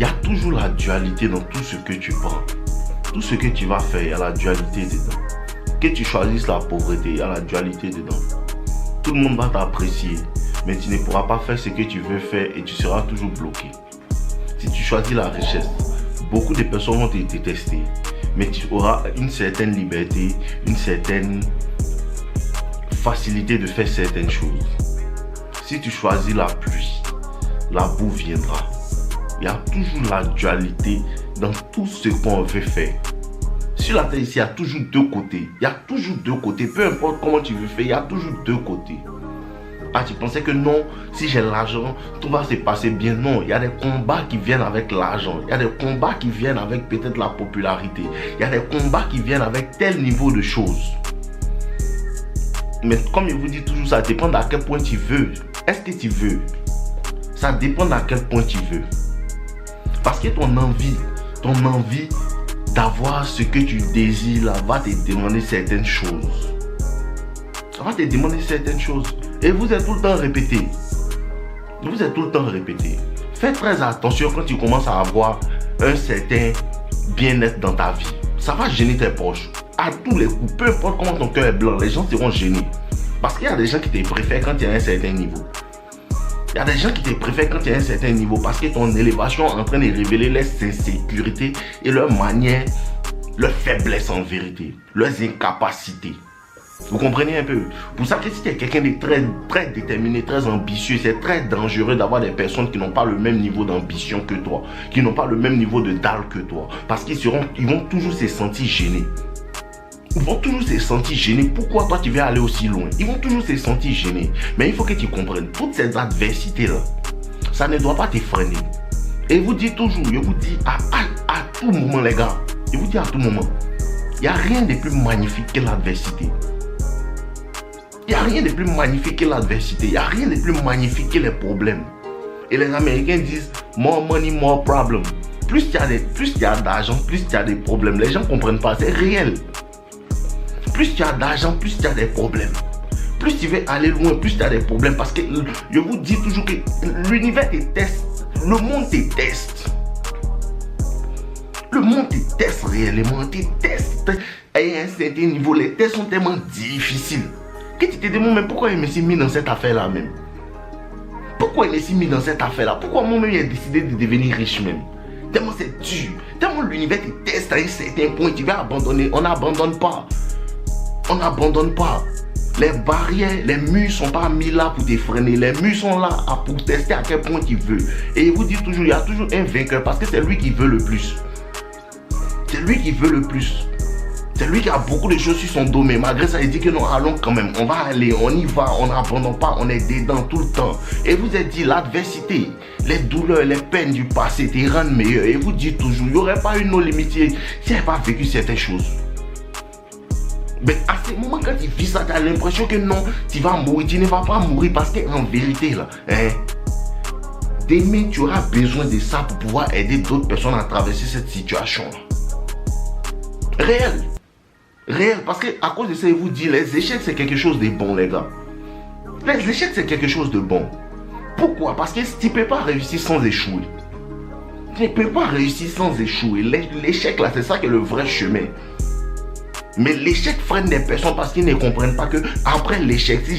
il y a toujours la dualité dans tout ce que tu prends. Tout ce que tu vas faire, il y a la dualité dedans. Que tu choisisses la pauvreté, il y a la dualité dedans. Tout le monde va t'apprécier, mais tu ne pourras pas faire ce que tu veux faire et tu seras toujours bloqué. Si tu choisis la richesse, beaucoup de personnes vont te détester, mais tu auras une certaine liberté, une certaine facilité de faire certaines choses. Si tu choisis la pluie, la boue viendra. Il y a toujours la dualité dans tout ce qu'on veut faire. Sur la terre ici, il y a toujours deux côtés. Il y a toujours deux côtés. Peu importe comment tu veux faire, il y a toujours deux côtés. Ah, tu pensais que non, si j'ai l'argent, tout va se passer bien. Non, il y a des combats qui viennent avec l'argent. Il y a des combats qui viennent avec peut-être la popularité. Il y a des combats qui viennent avec tel niveau de choses. Mais comme je vous dis toujours, ça dépend d'à quel point tu veux. Est-ce que tu veux? Ça dépend d'à quel point tu veux. Parce que ton envie d'avoir ce que tu désires là, va te demander certaines choses. Ça va te demander certaines choses. Et vous êtes tout le temps répété. Vous êtes tout le temps répété. Fais très attention quand tu commences à avoir un certain bien-être dans ta vie. Ça va gêner tes proches. À tous les coups, peu importe comment ton cœur est blanc, les gens seront gênés. Parce qu'il y a des gens qui te préfèrent quand tu es à un certain niveau. Il y a des gens qui te préfèrent quand tu es à un certain niveau parce que ton élévation est en train de révéler leurs insécurités et leurs manières, leurs faiblesses en vérité, leurs incapacités. Vous comprenez un peu? Pour ça que si tu es quelqu'un de très déterminé, très ambitieux, c'est très dangereux d'avoir des personnes qui n'ont pas le même niveau d'ambition que toi, qui n'ont pas le même niveau de dalle que toi. Parce qu'ils vont toujours se sentir gênés. Ils vont toujours se sentir gênés. Pourquoi toi tu veux aller aussi loin? Ils vont toujours se sentir gênés. Mais il faut que tu comprennes, toutes ces adversités-là, ça ne doit pas te freiner. Et je vous dis toujours, je vous dis à tout moment les gars, je vous dis à tout moment, il n'y a rien de plus magnifique que l'adversité. Il n'y a rien de plus magnifique que l'adversité. Il n'y a rien de plus magnifique que les problèmes. Et les Américains disent, more money, more problem. Plus il y a d'argent, plus il y a des problèmes. Les gens ne comprennent pas, c'est réel. Plus tu as d'argent, plus tu as des problèmes. Plus tu veux aller loin, plus tu as des problèmes. Parce que je vous dis toujours que l'univers te teste. Le monde te teste. Le monde te teste réellement. Te teste. Et à un certain niveau, les tests sont tellement difficiles. Que tu te demandes, mais pourquoi il me suis mis dans cette affaire-là même? Pourquoi il me suis mis dans cette affaire-là? Pourquoi moi-même j'ai décidé de devenir riche même? Tellement c'est dur. Tellement l'univers te teste à un certain point. Tu vas abandonner. On n'abandonne pas. On n'abandonne pas. Les barrières, les murs ne sont pas mis là pour te freiner. Les murs sont là pour tester à quel point tu veux. Et il vous dit toujours, il y a toujours un vainqueur parce que c'est lui qui veut le plus. C'est lui qui veut le plus. C'est lui qui a beaucoup de choses sur son dos. Mais malgré ça, il dit que non, allons quand même. On va aller, on y va, on n'abandonne pas, on est dedans tout le temps. Et vous êtes dit, l'adversité, les douleurs, les peines du passé te rendent meilleur. Et vous dit toujours, il n'y aurait pas eu nos limites si elle n'avait pas vécu certaines choses. Mais à ce moment, quand tu vis ça, tu as l'impression que non, tu vas mourir. Tu ne vas pas mourir parce qu'en vérité, là, demain, tu auras besoin de ça pour pouvoir aider d'autres personnes à traverser cette situation-là. Réel. Réel. Parce qu'à cause de ça, je vous dis, les échecs, c'est quelque chose de bon, les gars. Les échecs, c'est quelque chose de bon. Pourquoi? Parce que tu ne peux pas réussir sans échouer. Tu ne peux pas réussir sans échouer. L'échec, là, c'est ça qui est le vrai chemin. Mais l'échec freine des personnes parce qu'ils ne comprennent pas que après l'échec, si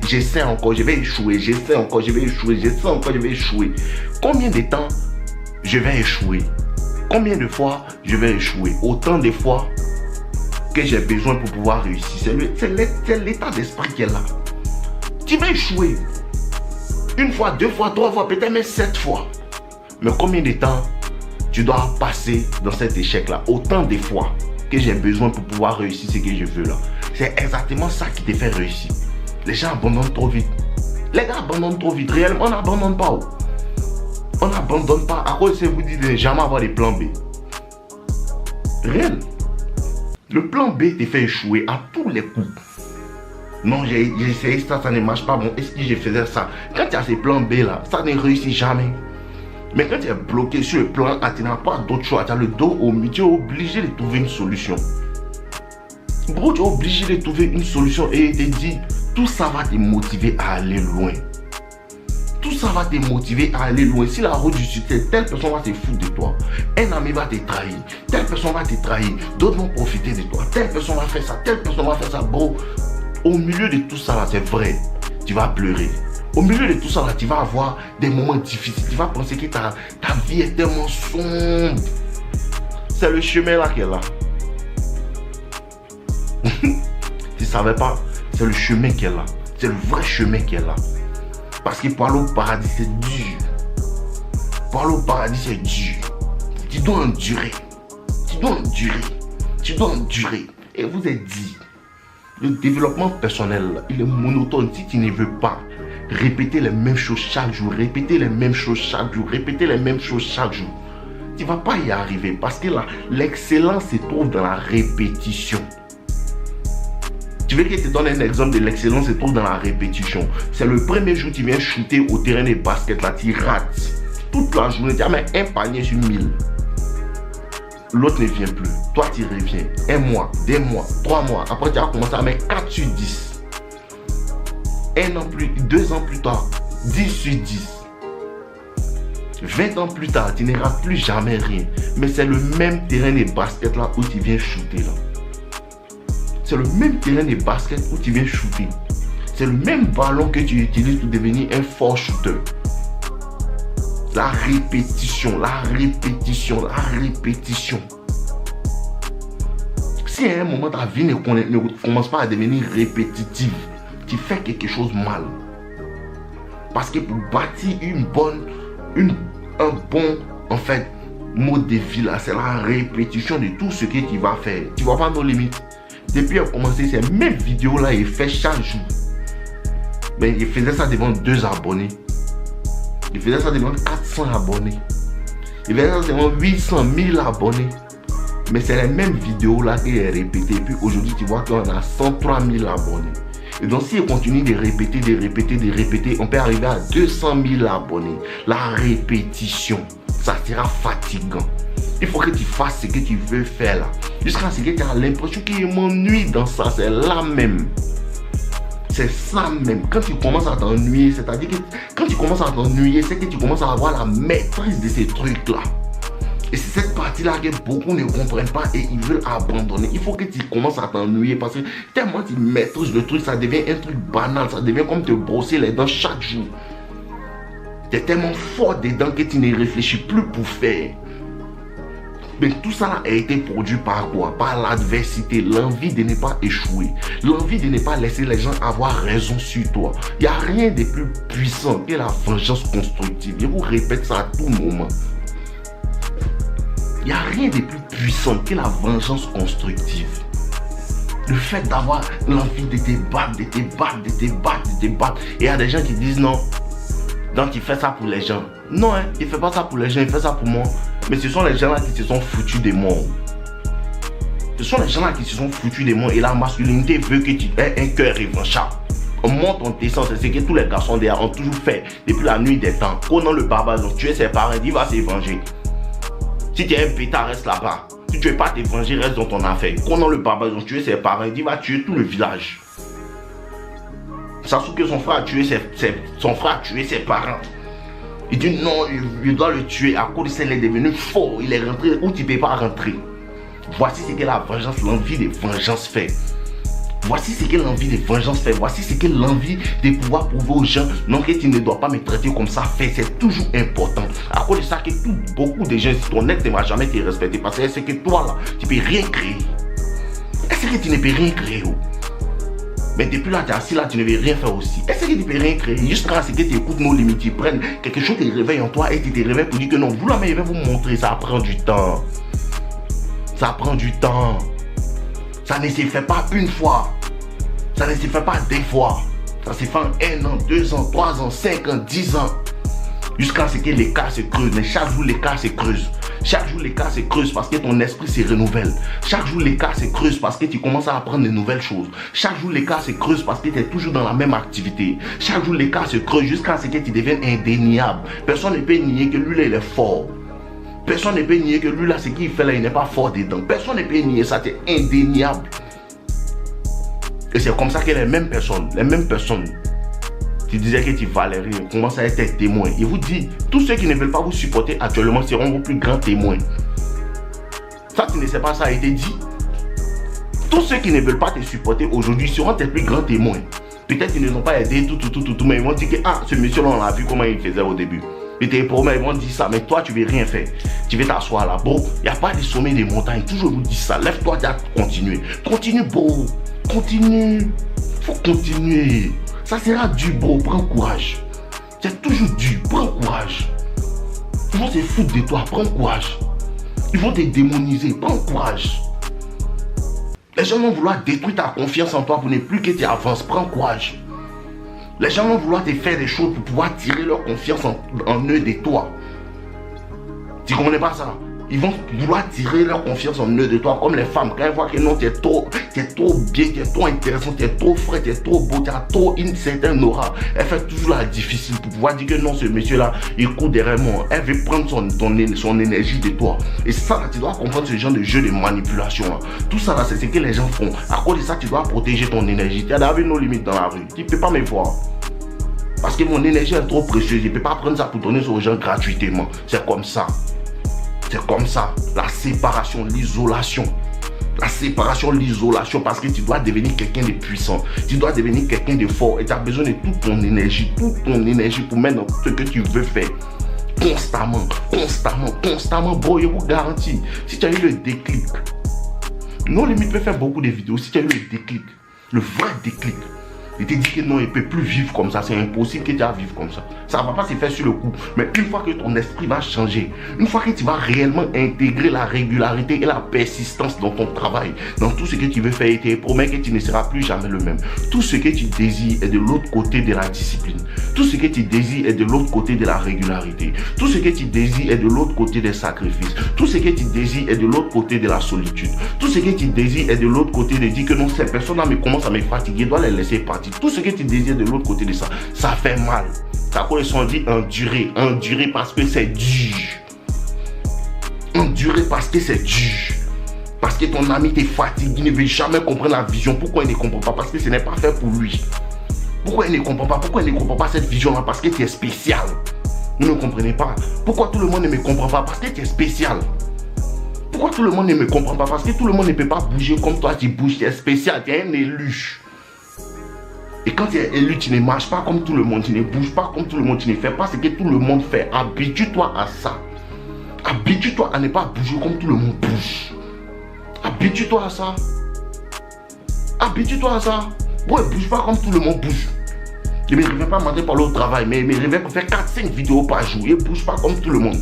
j'essaie encore, je vais échouer, j'essaie encore, je vais échouer, j'essaie encore, je vais échouer. Combien de temps je vais échouer? Combien de fois je vais échouer? Autant de fois que j'ai besoin pour pouvoir réussir. C'est l'état d'esprit qui est là. Tu vas échouer. Une fois, deux fois, trois fois, peut-être même 7 fois. Mais combien de temps tu dois passer dans cet échec-là? Autant de fois que j'ai besoin pour pouvoir réussir ce que je veux là. C'est exactement ça qui te fait réussir. Les gens abandonnent trop vite. Les gars abandonnent trop vite. Réellement, on n'abandonne pas. On n'abandonne pas. À cause de vous dites de jamais avoir des plans B. Réel. Le plan B te fait échouer à tous les coups. Non, j'ai essayé ça, ça ne marche pas. Bon, est-ce que je faisais ça? Quand tu as ces plans B là, ça ne réussit jamais. Mais quand tu es bloqué sur le plan A, tu n'as pas d'autre choix. Tu as le dos au milieu, tu es obligé de trouver une solution. Bro, tu es obligé de trouver une solution et il te dit, tout ça va te motiver à aller loin. Tout Tout ça va te motiver à aller loin. Si la route du succès, telle personne va te foutre de toi. Un ami va te trahir. Telle personne va te trahir. D'autres vont profiter de toi. Telle personne va faire ça. Telle personne va faire ça. Bro, au milieu de tout ça, là, c'est vrai. Tu vas pleurer. Au milieu de tout ça, là, tu vas avoir des moments difficiles. Tu vas penser que ta vie est tellement sombre. C'est le chemin là qui est là. Tu ne savais pas. C'est le chemin qui est là. C'est le vrai chemin qui est là. Parce que pour aller au paradis, c'est dur. Pour aller au paradis, c'est dur. Tu dois endurer. Tu dois endurer. Tu dois endurer. Et vous êtes dit, le développement personnel, il est monotone. Si tu ne veux pas répéter les mêmes choses chaque jour, répéter les mêmes choses chaque jour, répéter les mêmes choses chaque jour, tu ne vas pas y arriver. Parce que l'excellence se trouve dans la répétition. Tu veux que je te donne un exemple de l'excellence se trouve dans la répétition. C'est le premier jour tu viens shooter au terrain de basket, là, tu rates. Toute la journée, tu as mis un panier sur 1000. L'autre ne vient plus. Toi, tu reviens. 1 mois, 2 mois, 3 mois. Après, tu as commencé à mettre 4 sur 10. 2 ans plus tard, 10 sur 10. 20 ans plus tard, tu ne rates plus jamais rien. Mais c'est le même terrain de basket là où tu viens shooter là. C'est le même terrain de basket où tu viens shooter. C'est le même ballon que tu utilises pour devenir un fort shooter. La répétition, la répétition, la répétition. Si à un moment ta vie ne commence pas à devenir répétitive, tu fais quelque chose mal. Parce que pour bâtir un bon, en fait, mode de vie là, c'est la répétition de tout ce que tu vas faire. Tu vas voir nos limites. Depuis qu'on a commencé ces mêmes vidéos là, il fait chaque jour. Mais il faisait ça devant 2 abonnés. Il faisait ça devant 400 abonnés. Il faisait ça devant 800 000 abonnés. Mais c'est les mêmes vidéos là qu'il est répété. Et puis aujourd'hui, tu vois qu'on a 103 000 abonnés. Et donc, si on continue de répéter, on peut arriver à 200 000 abonnés. La répétition, ça sera fatigant. Il faut que tu fasses ce que tu veux faire là. Jusqu'à ce que tu as l'impression qu'il m'ennuie dans ça. C'est là même. C'est ça même. Quand tu commences à t'ennuyer, c'est-à-dire que quand tu commences à t'ennuyer, c'est que tu commences à avoir la maîtrise de ces trucs-là. Et c'est cette partie-là que beaucoup ne comprennent pas et ils veulent abandonner. Il faut que tu commences à t'ennuyer parce que tellement tu maîtrises le truc, ça devient un truc banal. Ça devient comme te brosser les dents chaque jour. Tu es tellement fort dedans que tu ne réfléchis plus pour faire. Mais tout ça a été produit par quoi? Par l'adversité, l'envie de ne pas échouer, l'envie de ne pas laisser les gens avoir raison sur toi. Il n'y a rien de plus puissant que la vengeance constructive. Je vous répète ça à tout moment. Il n'y a rien de plus puissant que la vengeance constructive. Le fait d'avoir l'envie de te battre, de te battre, de te battre, de te battre. Et il y a des gens qui disent non. Donc il fait ça pour les gens. Non, hein, il ne fait pas ça pour les gens, il fait ça pour moi. Mais ce sont les gens là qui se sont foutus de moi. Ce sont les gens là qui se sont foutus de moi. Et la masculinité veut que tu aies un cœur revanchard. On monte, on descend, c'est ce que tous les garçons derrière ont toujours fait depuis la nuit des temps. Conan le barbare, donc tuer ses parents, il va se venger. Si tu es un pétard, reste là-bas. Si tu ne veux pas te venger, reste dans ton affaire. Conan le barbare, donc tuer ses parents, il va tuer tout le village. Sachant que son frère a tué ses parents. Il dit non, il doit le tuer à cause de ça, il est devenu fort, il est rentré où tu ne peux pas rentrer. Voici ce que la vengeance, l'envie de vengeance fait. Voici ce que l'envie de vengeance fait. Voici ce que l'envie de pouvoir prouver aux gens non que tu ne dois pas me traiter comme ça fait. C'est toujours important. À cause de ça que beaucoup de gens, si ton ex ne va jamais te respecter parce que c'est que toi là, tu ne peux rien créer. Est-ce que tu ne peux rien créer? Mais depuis là, tu es assis là, tu ne veux rien faire aussi. Est-ce que tu ne peux rien créer? Jusqu'à ce que tu écoutes nos limites, tu prennes quelque chose qui te réveille en toi et tu te réveilles pour dire que non, vous là, mais je vais vous montrer, ça prend du temps. Ça prend du temps. Ça ne se fait pas une fois. Ça ne se fait pas 2 fois. Ça se fait en 1 an, 2 ans, 3 ans, 5 ans, 10 ans. Jusqu'à ce que l'écart se creuse. Mais chaque jour, l'écart se creuse. Chaque jour, l'écart se creuse parce que ton esprit se renouvelle. Chaque jour, l'écart se creuse parce que tu commences à apprendre de nouvelles choses. Chaque jour, l'écart se creuse parce que tu es toujours dans la même activité. Chaque jour, l'écart se creuse jusqu'à ce que tu deviennes indéniable. Personne ne peut nier que lui, là, il est fort. Personne ne peut nier que lui, là, ce qu'il fait là, il n'est pas fort dedans. Personne ne peut nier ça, c'est indéniable. Et c'est comme ça que les mêmes personnes Tu disais que tu valais rien. Commence à être témoin. Il vous dit, tous ceux qui ne veulent pas vous supporter actuellement seront vos plus grands témoins. Ça, tu ne sais pas, ça a été dit. Tous ceux qui ne veulent pas te supporter aujourd'hui seront tes plus grands témoins. Peut-être qu'ils ne ont pas aidé, tout, mais ils vont dire que ah, ce monsieur-là, on l'a vu comment il faisait au début. Et tes promesses, ils vont dire ça, mais toi, tu ne veux rien faire. Tu veux t'asseoir là. Bro, il n'y a pas de sommet des montagnes. Toujours vous dis ça. Lève-toi, continue. Continue, bro. Continue. Faut continuer. Ça sera dur, bro. Prends courage. C'est toujours dur. Prends courage. Ils vont se foutre de toi. Prends courage. Ils vont te démoniser. Prends courage. Les gens vont vouloir détruire ta confiance en toi pour ne plus que tu avances. Prends courage. Les gens vont vouloir te faire des choses pour pouvoir tirer leur confiance en eux de toi. Tu ne connais pas ça? Ils vont vouloir tirer leur confiance en eux de toi. Comme les femmes, quand elles voient que non, tu es trop bien, tu es trop intéressant, tu es trop frais, tu es trop beau, tu as trop une certaine aura. Elle fait toujours la difficile pour pouvoir dire que non, ce monsieur-là, il court derrière moi. Elle veut prendre son énergie de toi. Et ça, là, tu dois comprendre ce genre de jeu de manipulation. Là. Tout ça, là, c'est ce que les gens font. À cause de ça, tu dois protéger ton énergie. Tu as nos limites dans la rue. Tu ne peux pas me voir. Parce que mon énergie est trop précieuse. Je ne peux pas prendre ça pour donner ça aux gens gratuitement. C'est comme ça. C'est comme ça. La séparation, l'isolation. La séparation, l'isolation. Parce que tu dois devenir quelqu'un de puissant. Tu dois devenir quelqu'un de fort. Et tu as besoin de toute ton énergie. Toute ton énergie pour mettre dans ce que tu veux faire. Constamment. Constamment. Constamment. Bro, je vous garantis. Si tu as eu le déclic. Non, limite peut faire beaucoup de vidéos. Si tu as eu le déclic. Le vrai déclic. Il te dit que non, il ne peut plus vivre comme ça. C'est impossible que tu vas vivre comme ça. Ça ne va pas se faire sur le coup. Mais une fois que ton esprit va changer, une fois que tu vas réellement intégrer la régularité et la persistance dans ton travail, dans tout ce que tu veux faire, il te promet que tu ne seras plus jamais le même. Tout ce que tu désires est de l'autre côté de la discipline. Tout ce que tu désires est de l'autre côté de la régularité. Tout ce que tu désires est de l'autre côté des sacrifices. Tout ce que tu désires est de l'autre côté de la solitude. Tout ce que tu désires est de l'autre côté de dire que non, ces personnes-là commencent à me fatiguer, je dois les laisser partir. Tout ce que tu désires de l'autre côté de ça, ça fait mal. Ça correspond, on dit endurer. Endurer parce que c'est dur. Endurer parce que c'est dur. Parce que ton ami te fatigue, il ne veut jamais comprendre la vision. Pourquoi il ne comprend pas? Parce que ce n'est pas fait pour lui. Pourquoi il ne comprend pas? Pourquoi il ne comprend pas cette vision-là? Parce que tu es spécial. Vous ne comprenez pas. Pourquoi tout le monde ne me comprend pas? Parce que tu es spécial. Pourquoi tout le monde ne me comprend pas? Parce que tout le monde ne peut pas bouger comme toi, tu bouges. Tu es spécial, tu es un élu. Et quand tu es élu, tu ne marches pas comme tout le monde, tu ne bouges pas comme tout le monde, tu ne fais pas ce que tout le monde fait. Habitue-toi à ça. Habitue-toi à ne pas bouger comme tout le monde bouge. Habitue-toi à ça. Habitue-toi à ça. Bon, ne bouge pas comme tout le monde bouge. Je ne me réveille pas matin pour aller au travail, mais il me réveille pour faire 4-5 vidéos par jour. Il ne bouge pas comme tout le monde.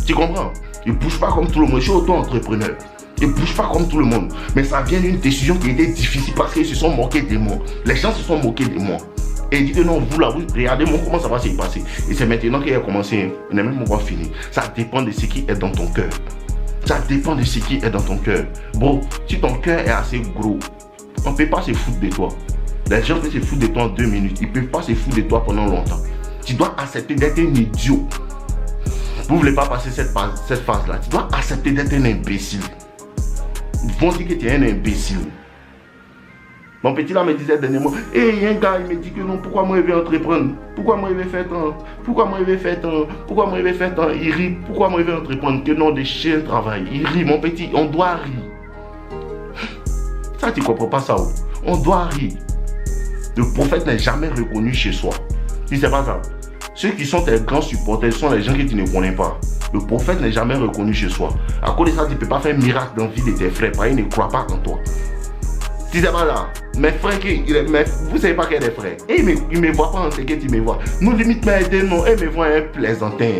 Tu comprends? Il ne bouge pas comme tout le monde. Je suis auto-entrepreneur. Il ne bouge pas comme tout le monde. Mais ça vient d'une décision qui était difficile parce qu'ils se sont moqués de moi. Les gens se sont moqués de moi. Et ils disent que non, vous là, vous regardez-moi comment ça va se passer. Et c'est maintenant qu'il a commencé. On n'est même pas fini. Ça dépend de ce qui est dans ton cœur. Ça dépend de ce qui est dans ton cœur. Bon, si ton cœur est assez gros, on ne peut pas se foutre de toi. Les gens peuvent se foutre de toi en 2 minutes. Ils ne peuvent pas se foutre de toi pendant longtemps. Tu dois accepter d'être un idiot. Vous ne voulez pas passer cette phase-là. Tu dois accepter d'être un imbécile. Ils vont dire que tu es un imbécile. Mon petit là me disait dernièrement, il y a un gars, il me dit que non, pourquoi moi je vais entreprendre? Pourquoi moi je vais faire tant? Pourquoi moi je vais faire tant? Pourquoi moi je vais faire tant? Il rit, pourquoi moi je vais entreprendre? Que non, des chiens travaillent. Il rit, mon petit, on doit rire. Ça, tu ne comprends pas ça. On doit rire. Le prophète n'est jamais reconnu chez soi. Tu sais pas ça? Ceux qui sont tes grands supporters sont les gens que tu ne connais pas. Le prophète n'est jamais reconnu chez soi. À cause de ça, tu ne peux pas faire un miracle dans la vie de tes frères. Parce qu'ils ne croient pas en toi. Tu sais pas là. Mes frères, vous ne savez pas qu'il y a des frères. Et ils ne me voient pas en ce que tu me vois. Nous limite m'aider, non. Ils me voient un plaisantin.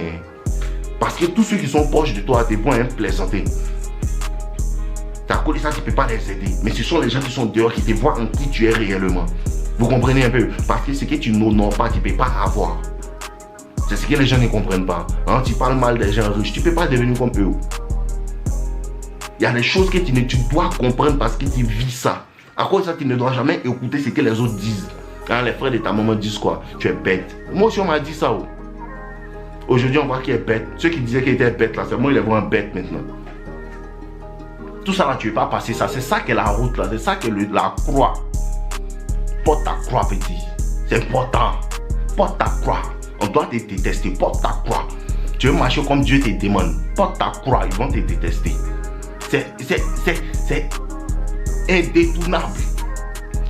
Parce que tous ceux qui sont proches de toi te voient un plaisantin. À cause de ça, tu ne peux pas les aider. Mais ce sont les gens qui sont dehors qui te voient en qui tu es réellement. Vous comprenez un peu? Parce que ce que tu n'honores pas, tu ne peux pas avoir. C'est ce que les gens ne comprennent pas. Hein? Tu parles mal des gens riches, tu ne peux pas devenir comme eux. Il y a des choses que tu dois comprendre parce que tu vis ça. À cause de ça, tu ne dois jamais écouter ce que les autres disent. Quand les frères de ta maman disent quoi? Tu es bête. Moi aussi, on m'a dit ça. Aujourd'hui, on voit qu'il est bête. Ceux qui disaient qu'il était bête, là, c'est moi, ils les voient bête maintenant. Tout ça, là, tu ne veux pas passer ça. C'est ça qui est la route, là. C'est ça qui est la croix. Porte ta croix, petit. C'est important. porte ta croix. On doit te détester, porte ta croix. Tu veux marcher comme Dieu te demande, porte ta croix, ils vont te détester. C'est indétournable.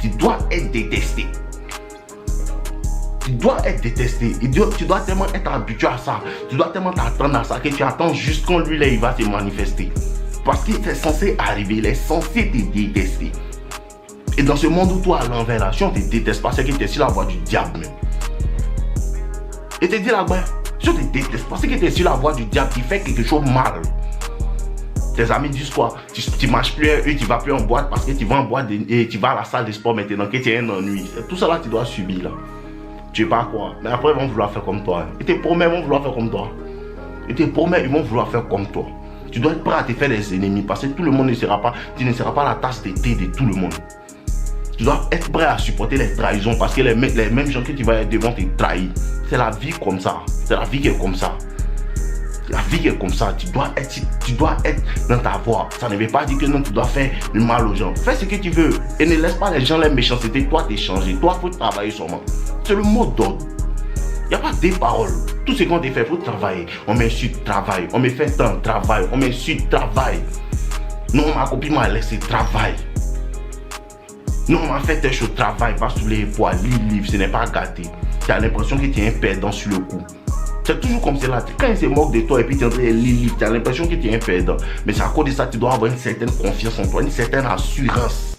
Tu dois être détesté. Tu dois être détesté. Tu dois tellement être habitué à ça. Tu dois tellement t'attendre à ça que tu attends juste quand lui là, il va te manifester. Parce qu'il est censé arriver, il est censé te détester. Et dans ce monde où toi à l'envers là, si on te déteste parce que tu es sur la voie du diable même. Et te dis là-bas, si on te déteste parce que tu es sur la voie du diable, qui fait quelque chose mal. Tes amis disent quoi? Tu marches plus et tu vas plus en boîte parce que tu vas en boîte et tu vas à la salle de sport maintenant que tu as un ennui. Tout ça là tu dois subir là. Tu sais pas quoi. Mais après ils vont vouloir faire comme toi. Et tes promets vont vouloir faire comme toi. Et tes promets ils vont vouloir faire comme toi. Tu dois être prêt à te faire des ennemis parce que tout le monde ne sera pas, tu ne seras pas la tasse de thé de tout le monde. Tu dois être prêt à supporter les trahisons parce que les mêmes gens que tu vas être devant te trahir. C'est la vie comme ça. C'est la vie qui est comme ça. La vie est comme ça. Tu dois être dans ta voie. Ça ne veut pas dire que non, tu dois faire du mal aux gens. Fais ce que tu veux et ne laisse pas les gens les méchancetés. Toi, t'es changé. Toi, il faut travailler seulement. C'est le mot d'ordre. Il n'y a pas des paroles. Tout ce qu'on te fait, il faut travailler. On m'insulte, travail. On me fait tant, travail. On m'insulte, travail. Non, ma copine m'a laissé, travail. Non, on m'a fait tes choses, travail. Pas sous les poids, livre, ce n'est pas gâté. Tu as l'impression que tu es un perdant sur le coup. C'est toujours comme cela. Quand ils se moquent de toi et puis tu es en train de lire, tu as l'impression que tu es un perdant. Mais c'est à cause de ça que tu dois avoir une certaine confiance en toi, une certaine assurance.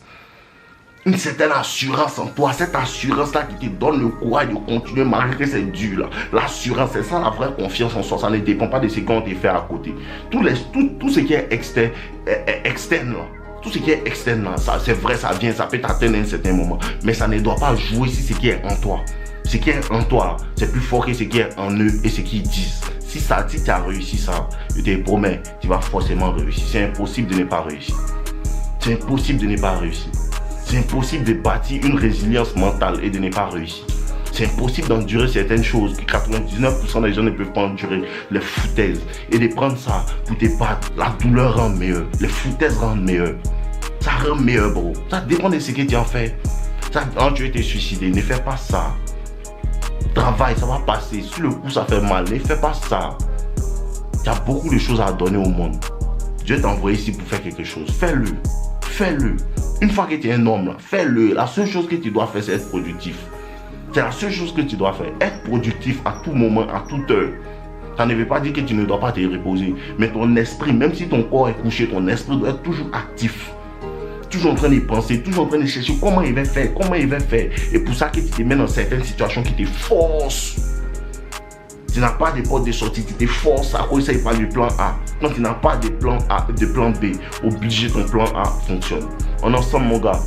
Une certaine assurance en toi, cette assurance-là qui te donne le courage de continuer malgré que c'est dur. L'assurance, c'est ça la vraie confiance en soi. Ça ne dépend pas de ce qu'on te fait à côté. Tout ce qui est externe là. Tout ce qui est externe là, c'est vrai, ça vient, ça peut t'atteindre à un certain moment. Mais ça ne doit pas jouer sur ce qui est en toi. Ce qui est en toi, c'est plus fort que ce qui est en eux et ce qu'ils disent. Si tu as réussi ça, je te promets, tu vas forcément réussir. C'est impossible de ne pas réussir. C'est impossible de ne pas réussir. C'est impossible de bâtir une résilience mentale et de ne pas réussir. C'est impossible d'endurer certaines choses que 99% des gens ne peuvent pas endurer. Les foutaises. Et de prendre ça pour te battre. La douleur rend meilleur. Les foutaises rendent meilleur. Ça rend meilleur, bro. Ça dépend de ce que tu en fais. Ça, quand tu veux te suicider, ne fais pas ça. Travail, ça va passer. Sur le coup, ça fait mal. Ne fais pas ça. Tu as beaucoup de choses à donner au monde. Dieu t'a envoyé ici pour faire quelque chose. Fais-le. Fais-le. Une fois que tu es un homme, fais-le. La seule chose que tu dois faire, c'est être productif. C'est la seule chose que tu dois faire. Être productif à tout moment, à toute heure. Ça ne veut pas dire que tu ne dois pas te reposer. Mais ton esprit, même si ton corps est couché, ton esprit doit être toujours actif. Toujours en train de penser, toujours en train de chercher comment il va faire, comment il va faire. Et pour ça que tu te mets dans certaines situations qui te forcent. Tu n'as pas de porte de sortie, tu te forces à cause ça il parle du plan A. Quand tu n'as pas de plan A, de plan B, obligé ton plan A fonctionne. En ensemble mon gars,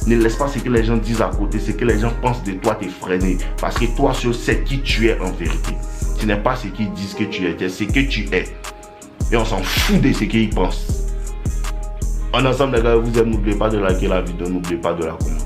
ne laisse pas ce que les gens disent à côté, ce que les gens pensent de toi te freiner. Parce que toi seul sais qui tu es en vérité. Ce n'est pas ce qu'ils disent que tu es, c'est ce que tu es. Et on s'en fout de ce qu'ils pensent. En ensemble les gars, vous aime, n'oubliez pas de liker la vidéo, n'oubliez pas de la commenter.